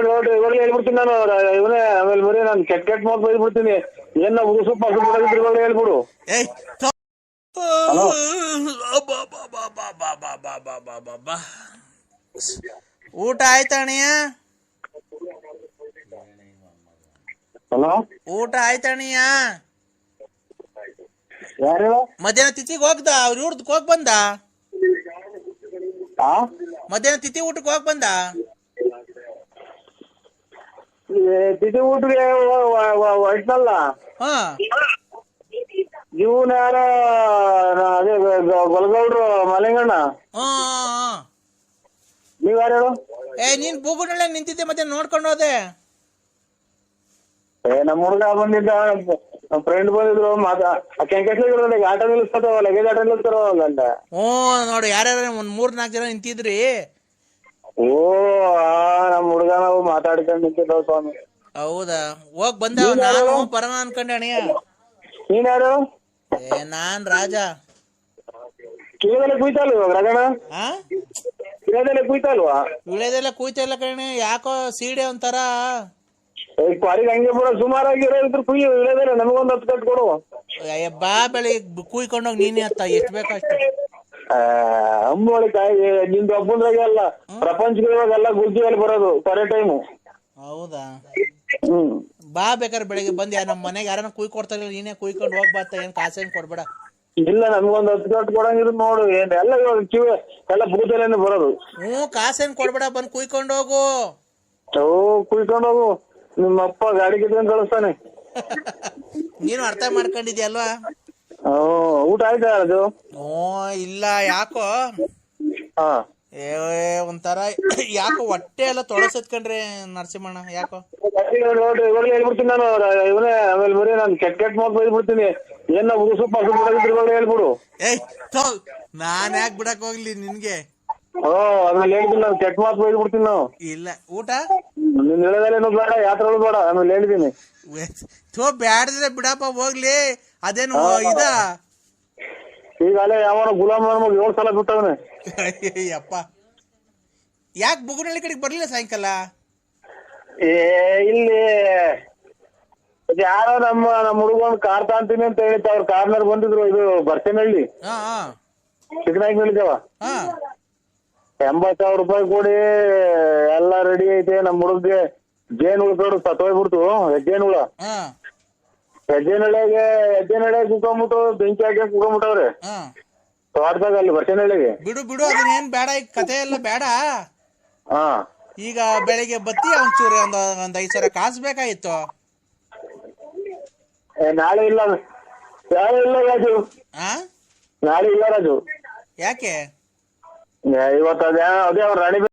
ನೋಡಿ ಇವಾಗಲೇ ಹೇಳ್ಬಿಡ್ತೀನಿ ನಾನು ಇವನೇ ಆಮೇಲೆ ಬರೀ ನಾನು ಕೆಟ್ಟ ಮಾತು ಬೈದ್ಬಿಡ್ತೀನಿ. ಏನ ಉಗುಸು ಪಾಸು ಬಿಡೋದಿದ್ರು ಇವಾಗಲೇ ಹೇಳ್ಬಿಡು. ಹಲೋ ಊಟ ಆಯ್ತಾ ಅಣ್ಣಯ್ಯ? ಹಲೋ ಊಟ ಆಯ್ತಾ ಅಣ್ಣಯ್ಯ? ಯಾರು ಮಧ್ಯಾಹ್ನ ತಿಥಿಗೆ ಹೋಗ್ದ ಅವ್ರ ಇವ್ರದಕ್ಕೆ ಹೋಗ್ ಬಂದ? ಮಧ್ಯಾಹ್ನ ತಿಥಿ ಊಟಕ್ಕೆ ಹೋಗ್ ಬಂದ? ತಿಥಿ ಊಟಿಗೆ ಹೊಯ್ತಲ್ಲ. ಹಾ ಇವನ್ ಯಾರ ಅದೇ ಗೊಲಗೌಡ್ರು ಮಲೆಂಗಣ್ಣ. ನೀವ್ ಯಾರು ಹೇಳು? ನೀನ್ ಬೂಗುನಳ್ಳಿ ನಿಂತಿದ್ದೆ ಮತ್ತೆ ನೋಡ್ಕೊಂಡು ಹೋದೆ. ನಮ್ಮ ಹುಡುಗ ಬಂದಿದ್ದ, ನಮ್ಮ ಫ್ರೆಂಡ್ ಬಂದಿದ್ರು. ಕೆಂಕೇಶ್ವರ ಆಟ ನಿಲ್ಲಿಸ್ತಾರ, ಲಗೇಜ್ ಆಟ ನಿಲ್ಲಿಸ್ತಾರ ಅಂತ. ನೋಡು ಯಾರ್ಯಾರ ಒಂದ್ 3-4 ಜನ ನಿಂತಿದ್ರಿ. ಓ ನಮ್ಮ ಹುಡುಗ ನಾವು ಮಾತಾಡ್ಕೊಂಡು ನಿಂತಿದ್ದಾವ ಸ್ವಾಮಿ. ಹೌದಾ? ಹೋಗ್ ಬಂದ ನಾನು ಪರಮ ಅನ್ಕೊಂಡೆ ಅಣ್ಣಯ್ಯ. ನೀನ್ ಯಾರು? ನಾನ್ ರಾಜ. ಕಿವಿದೆಲ್ಲ ಕುಯ್ತಲ್ವ ಇವಾಗ ರಗಣ? ಕಿವಿದೆಲ್ಲ ಕುಯ್ತಲ್ವಾ? ವಿಳೆದೆಲ್ಲ ಕುಯ್ತಾ ಇಲ್ಲ ಕಣೆ, ಯಾಕೋ ಸೀಡೆ ಒಂಥರ. ಪಾರಿಗೆ ಹಂಗೆ ಬಿಡ, ಸುಮಾರಾಗಿರೋ ಇದ್ರು ಕುಯ್ಯು. ವಿಳೆದೆಲ್ಲ ನಮಗೊಂದು 10 ಕಟ್ ಕೊಡು. ಬಾ ಬೆಳಿಗ್ಗೆ ಕುಯ್ಕೊಂಡೋಗಿ ನೀನೇ ಹತ್ತ ಎಷ್ಟು ಬೇಕಷ್ಟು. ಅಂಬೋಳಿ ಕಾಯಿಗೆ ನಿಂದು ಒಬ್ಬಂದ್ರಾಗೆ ಅಲ್ಲ, ಪ್ರಪಂಚಕ್ಕೆ ಇವಾಗೆಲ್ಲ ಗುಜ್ಜಿಯಲ್ಲಿ ಬರೋದು ಪರೇ ಟೈಮು. ಹೌದಾ? ಬಾ ಬೇಕಾದ್ರೆ ಬೆಳಿಗ್ಗೆ ಬಂದ್ ನಮ್ಮ ಮನೆಗೆ ಯಾರನ್ನ ಕುಯ್ ಕೊಡ್ತಾರೆ, ನೀನೇ ಕುಯ್ಕೊಂಡು ಹೋಗ್ಬಾತ. ಏನ್ ಕಾಸೇನ್ ಕೊಡ್ಬೇಡ. ಇಲ್ಲ ನಮ್ಗೊಂದು 10 ಕಟ್ ಕೊಡಂಗಿದ್ರು ನೋಡು. ಏನ್ ಎಲ್ಲ ಇವಾಗ ಕಿವಿ ಎಲ್ಲ ಬೂದಲ್ಲೇನೆ ಬರೋದು. ಕಾಸೇನ್ ಕೊಡ್ಬೇಡ, ಬಂದ್ ಕುಯ್ಕೊಂಡು ಹೋಗು. ಕುಯ್ಕೊಂಡು ಹೋಗು. ನಿಮ್ಮಪ್ಪ ಗಾಡಿ ಕಿತ್ಕೊಂಡ್ ಕಳಿಸ್ತಾನೆ. ನೀನು ಅರ್ಥ ಮಾಡ್ಕೊಂಡಿದ್ಯಲ್ವಾ? ಊಟ ಆಯ್ತಾ ಅದು? ಇಲ್ಲ ಯಾಕೋ ಹಾ ಒಂಥರ ಯಾಕೋ ಹೊಟ್ಟೆ ಎಲ್ಲ ತೊಳಸತ್ಕಂಡ್ರೆ ನರಸಿಂಹಣ್ಣ ಯಾಕೋ. ನೋಡಿ ಇವಾಗಲೇ ಹೇಳ್ಬಿಡ್ತೀನಿ ನಾನು ಇವನೇ ಆಮೇಲೆ ಬರೀ ನಾನು ಕೆಟ್ಟ ಮಾತು ಬೈದ್ಬಿಡ್ತೀನಿ. ಏನ ಉಗುಸು ಪಾಸು ಬಿಡೋದಿದ್ರು ಇವಾಗಲೇ ಹೇಳ್ಬಿಡು. ನಾನ್ ಯಾಕೆ ಬಿಡಕ್ ಹೋಗ್ಲಿ ನಿನ್ಗೆ? ಆಮೇಲೆ ಹೇಳ್ತೀನಿ ನಾನು ಕೆಟ್ಟ ಮಾತು ಬೈದ್ಬಿಡ್ತೀನಿ ನಾವು. ಇಲ್ಲ ಊಟ ನಿನ್ ಹೇಳೋದೇನು ಬೇಡ, ಯಾತ್ರೆಗಳು ಬೇಡ. ಆಮೇಲೆ ಹೇಳಿದ್ದೀನಿ ಬ್ಯಾಡಿದ್ರೆ ಬಿಡಪ್ಪ ಹೋಗ್ಲಿ. ಅದೇನು ಇದ ಈಗಾಲೇ ಯಾವನ ಗುಲಾಮ್ 7 ಸಲ ಬಿಟ್ಟವನೆ. ಅಪ್ಪ ಯಾಕೆ ಬುಗುನಳ್ಳಿ ಕಡೆಗೆ ಬರ್ಲಿಲ್ಲ ಸಾಯಂಕಾಲ? ಇಲ್ಲಿ ಯಾರೋ ನಮ್ಮ ಹುಡುಗ ಕಾರ್ ತಾಂತೀನಿ ಅಂತ ಹೇಳಿತ್ತು. ಅವ್ರ ಕಾರ್ನರ್ ಬಂದಿದ್ರು. ಇದು ಬರ್ಸೇನಹಳ್ಳಿ ಚಿಕ್ಕನಾಯ್ಕನಹಳ್ಳಿದೇವ. 80,000 ರೂಪಾಯಿ ಕೊಡಿ ಎಲ್ಲ ರೆಡಿ ಐತೆ. ನಮ್ಮ ಹುಡುಗ್ಗೆ ಜೇನು ಹುಳ ಸತ್ತೋಗ್ಬಿಡ್ತು. ಹೆಜ್ಜೇನುಳ ಹೆಜ್ಜೆನಳ್ಳಿಗೆ ಕುತ್ಕೊಂಡ್ಬಿಟ್ಟು ಬೆಂಕಿ ಹಾಕಿ ಕುತ್ಕೊಂಡ್ಬಿಟ್ಟವ್ರೆ ತೋಟದಾಗ ಅಲ್ಲಿ ಬರ್ಸೇನಹಳ್ಳಿಗೆ. ಬಿಡು ಅದನ್ನೇನ್ ಬೇಡ, ಈಗ ಕತೆ ಎಲ್ಲ ಬೇಡ. ಈಗ ಬೆಳಿಗ್ಗೆ ಬತ್ತಿ ಒಂಚೂರು ಒಂದ್ 5,000 ಕಾಸು ಬೇಕಾಗಿತ್ತು. ನಾಳೆ ಇಲ್ಲ ರಾಜು. ನಾಳೆ ಇಲ್ಲ ರಾಜು. ಯಾಕೆ? ಇವತ್ತು ಅದೇ ಅವ್ರ ರಾಣಿ